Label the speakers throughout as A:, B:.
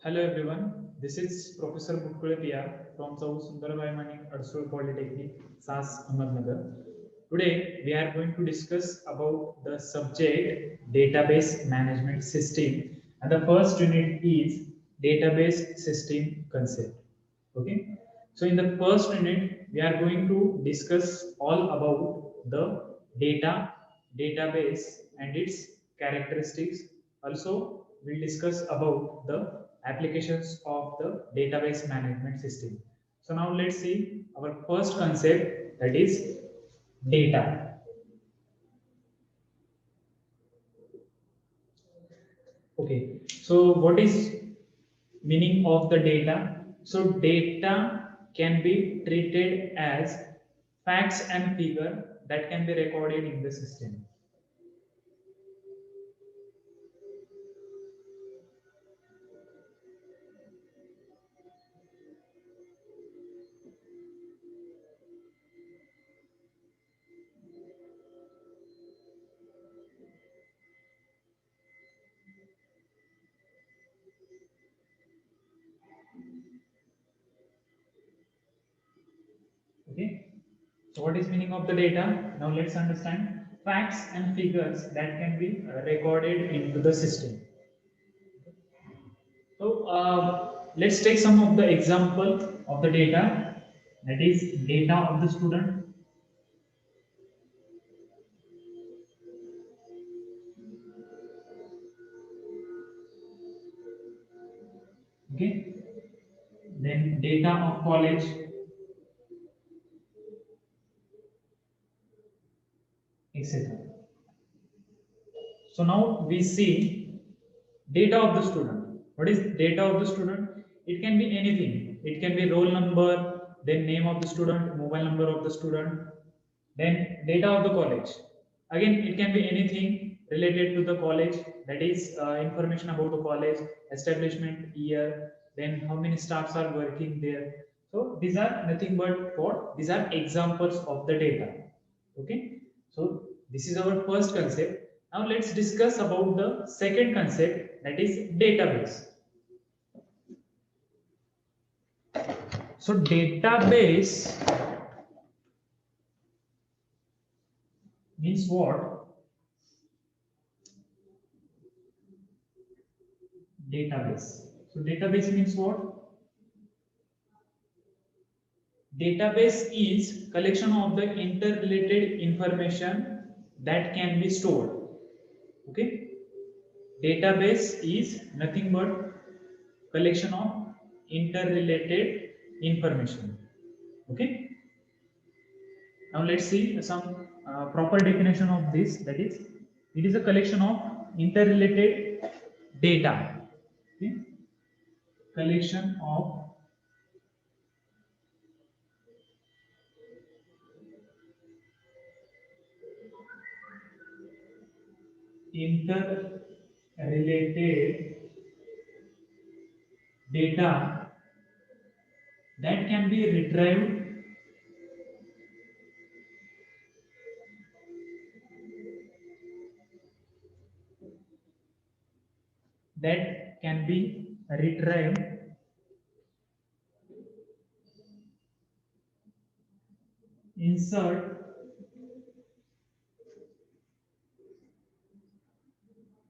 A: Hello everyone, this is Professor Butkule from South Sundarabai Mani Adsur Polytechnic, SAS Ahmednagar. Today we are going to discuss about the subject database management system, and the first unit is database system concept. Okay, so in the first unit we are going to discuss all about the database and its characteristics. Also, we'll discuss about the applications of the database management system. So now let's see our first concept, that is data. Okay, so what is meaning of the data? So data can be treated as facts and figure that can be recorded in the system. Okay, so what is meaning of the data? Now let's understand facts and figures that can be recorded into the system. So let's take some of the example of the data, that is data of the student. Okay, then data of college, etc. So now we see data of the student. What is data of the student? It can be anything. It can be roll number, then name of the student, mobile number of the student, then data of the college. Again, it can be anything related to the college, that is information about the college, establishment year, then how many staffs are working there. So these are nothing but what? These are examples of the data. Okay, so this is our first concept. Now let's discuss about the second concept, that is database. So database means what? Database. So database means what? Database is collection of the interrelated information that can be stored. Okay, database is nothing but collection of interrelated information. Okay, now let's see some proper definition of this, that is it is a collection of interrelated data. Okay, collection of interrelated data that can be retrieved that can be retrieved, insert,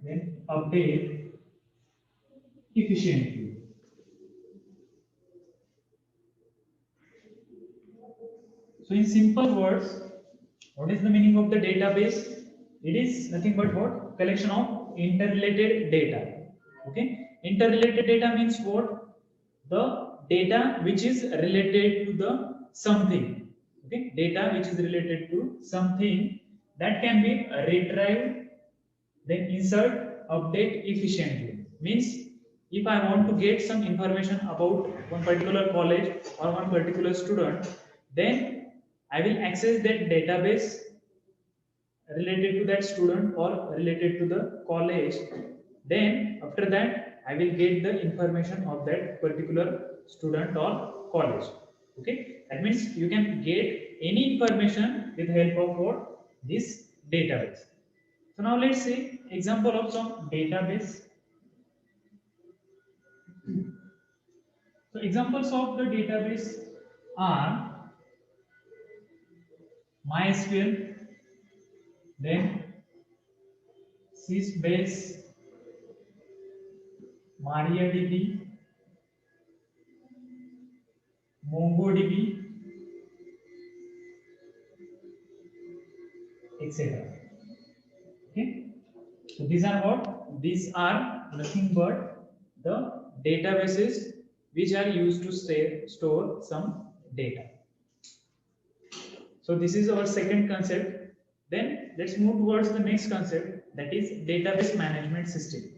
A: then update efficiently. So in simple words, what is the meaning of the database? It is nothing but what? Collection of interrelated data. Okay, interrelated data means what? The data which is related to the something. Okay, data which is related to something that can be retrieved, then insert, update efficiently. Means if I want to get some information about one particular college or one particular student, then I will access that database related to that student or related to the college. Then after that I will get the information of that particular student or college. Okay, that means you can get any information with the help of what? This database. So now let's see example of some database. So examples of the database are MySQL, then Sysbase, MariaDB, MongoDB, etc. Okay. So these are what? These are nothing but the databases which are used to store some data. So this is our second concept. Then let's move towards the next concept, that is database management system.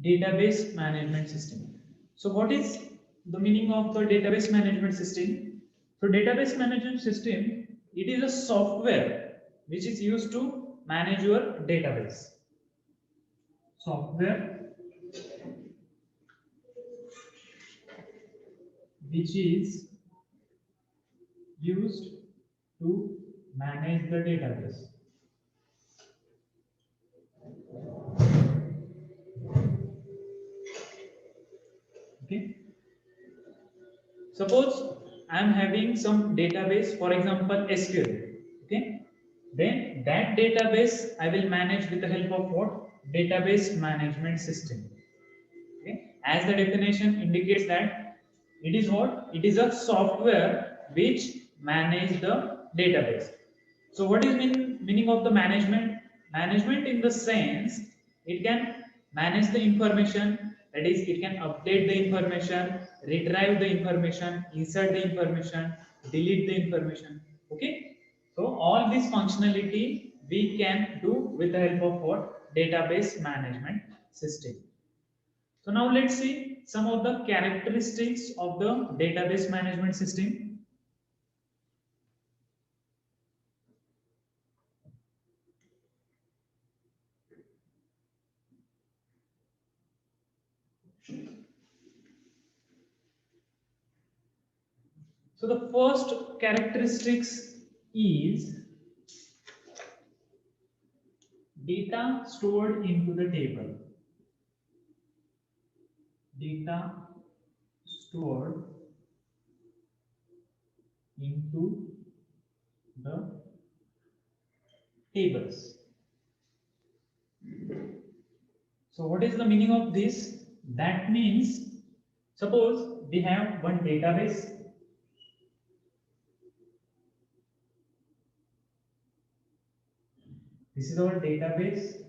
A: Database management system. So what is the meaning of the database management system? So database management system, it is a software which is used to manage your database. Software which is used to manage the database. Okay. Suppose I am having some database, for example SQL. Okay. Then that database I will manage with the help of what? Database management system. Okay. As the definition indicates that it is what? It is a software which manage the database. So what is meaning of the management? Management in the sense it can manage the information, that is it can update the information, retrieve the information, insert the information, delete the information. Okay. So all this functionality we can do with the help of what? Database management system. So now let's see some of the characteristics of the database management system. So the first characteristics is data stored into the table. Data stored into the tables. So what is the meaning of this? That means suppose we have one database. This is our database,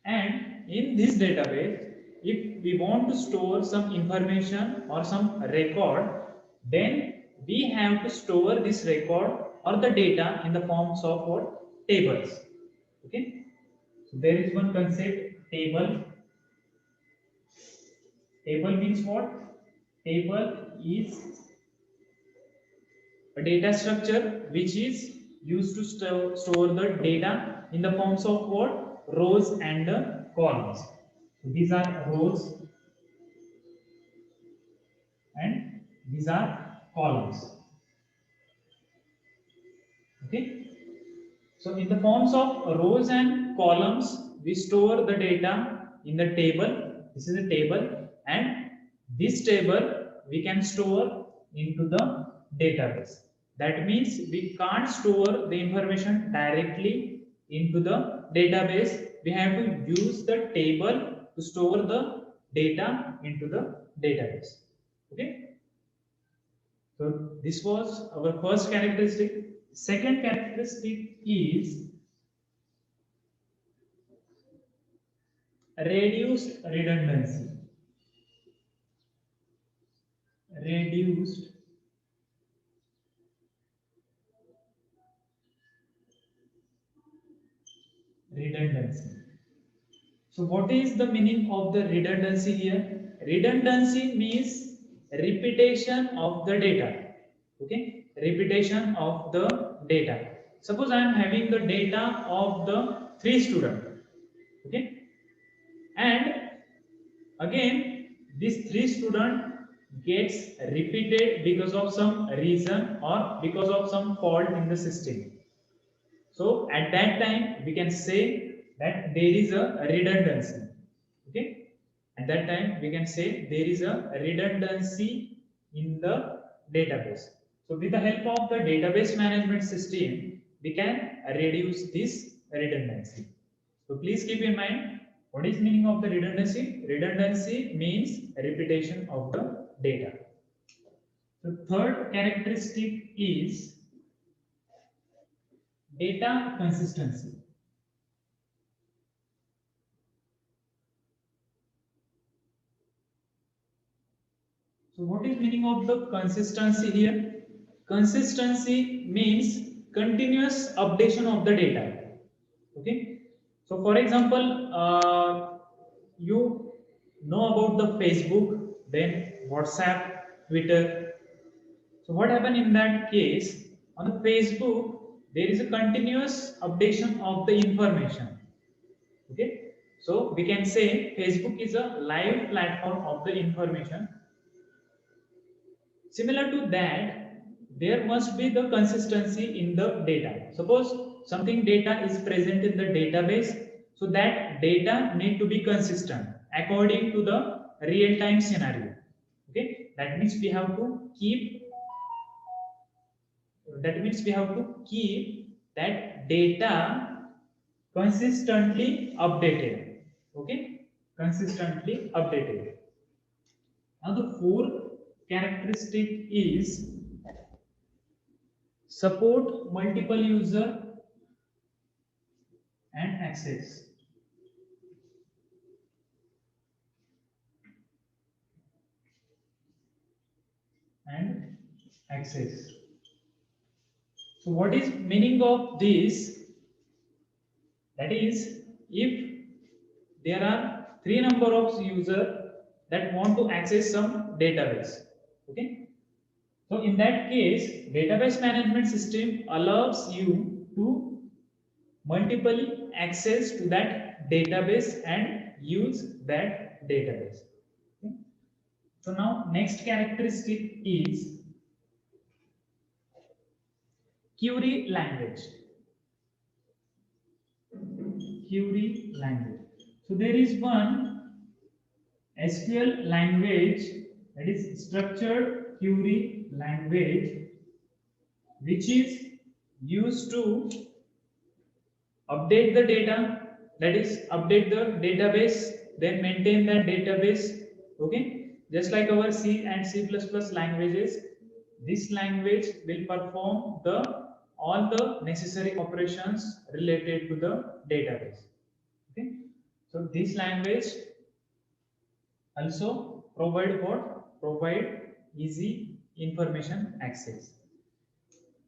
A: and in this database if we want to store some information or some record, then we have to store this record or the data in the forms of what? Tables. Okay. So there is one concept, table. Table means what? Table is a data structure which is used to store the data in the forms of what? Rows and columns. So these are rows and these are columns. Okay. So in the forms of rows and columns, we store the data in the table. This is a table, and this table we can store into the database. That means we can't store the information directly into the database. We have to use the table to store the data into the database. Okay. So this was our first characteristic. Second characteristic is reduced redundancy. Reduced redundancy. So what is the meaning of the redundancy here? Redundancy means repetition of the data. Okay, repetition of the data. Suppose I am having the data of the 3 students. Okay, and again these three students gets repeated because of some reason or because of some fault in the system. So at that time we can say that there is a redundancy. Okay, at that time we can say there is a redundancy in the database. So with the help of the database management system, we can reduce this redundancy. So please keep in mind what is meaning of the redundancy. Redundancy means repetition of the data. The third characteristic is data consistency. So what is meaning of the consistency here? Consistency means continuous updation of the data. Okay. So for example, you know about the Facebook, then WhatsApp, Twitter. So what happened in that case? On the Facebook, there is a continuous updation of the information. Okay. So we can say Facebook is a live platform of the information. Similar to that, there must be the consistency in the data. Suppose something data is present in the database, so that data need to be consistent according to the real-time scenario. Okay, that means we have to keep. That means we have to keep that data consistently updated. Okay, consistently updated. Now the fourth characteristic is support multiple user and access. And access. So what is meaning of this? That is, if there are three number of user that want to access some database. Okay. So in that case, database management system allows you to multiply access to that database and use that database. Okay. So now next characteristic is query language. Query language. So there is one SQL language, that is structured query language, which is used to update the data, that is update the database, then maintain that database. Okay, just like our C and C++ languages, this language will perform the all the necessary operations related to the database. Okay, so this language also provide easy information access.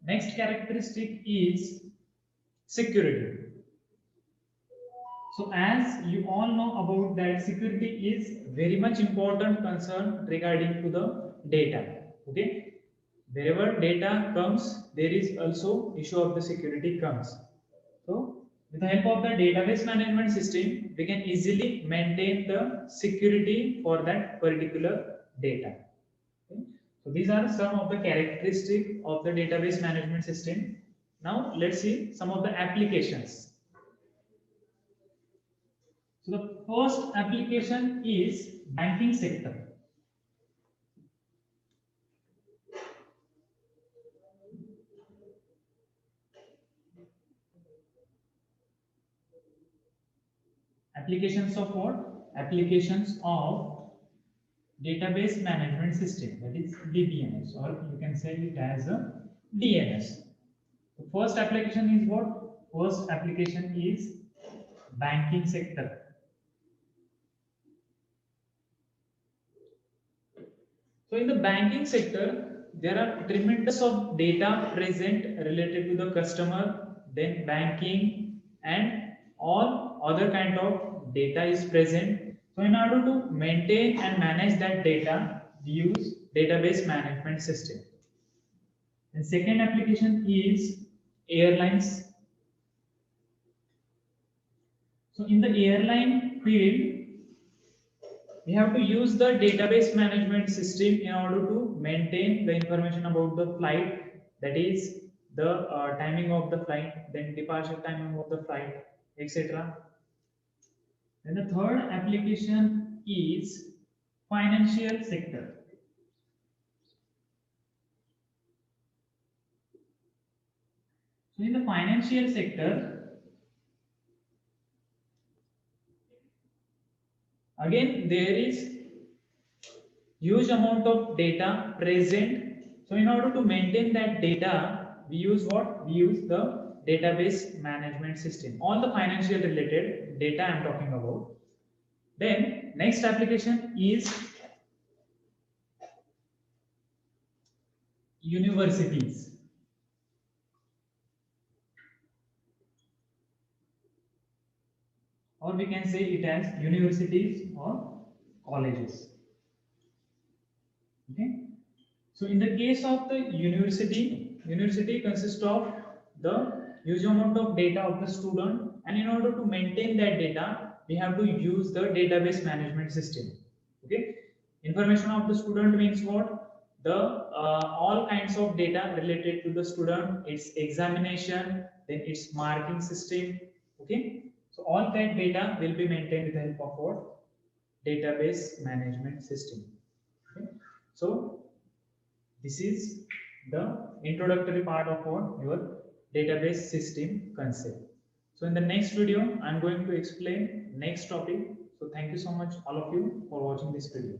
A: Next characteristic is security. So as you all know about that, security is very much important concern regarding to the data. Okay, wherever data comes, there is also issue of the security comes. So with the help of the database management system, we can easily maintain the security for that particular data. Okay. So these are some of the characteristics of the database management system. Now let's see some of the applications. So the first application is banking sector. Applications of what? Applications of database management system, that is DBMS, or you can say it as a DNS. The first application is what? First application is banking sector. So in the banking sector, there are tremendous of data present related to the customer, then banking and all other kind of data is present. So in order to maintain and manage that data, we use database management system. And second application is airlines. So in the airline field, we have to use the database management system in order to maintain the information about the flight, that is the timing of the flight, then departure timing of the flight, etc. Then the third application is financial sector. So in the financial sector, again there is huge amount of data present. So in order to maintain that data, we use what? We use the database management system. All the financial related data I am talking about. Then next application is universities. Or we can say it as universities or colleges. Okay. So in the case of the university consists of the huge amount of data of the student, and in order to maintain that data, we have to use the database management system. Okay, information of the student means what? The all kinds of data related to the student, its examination, then its marking system. Okay, so all that data will be maintained with the help of what? Database management system. Okay, so this is the introductory part of what your database system concept. So in the next video, I'm going to explain next topic. So thank you so much all of you for watching this video.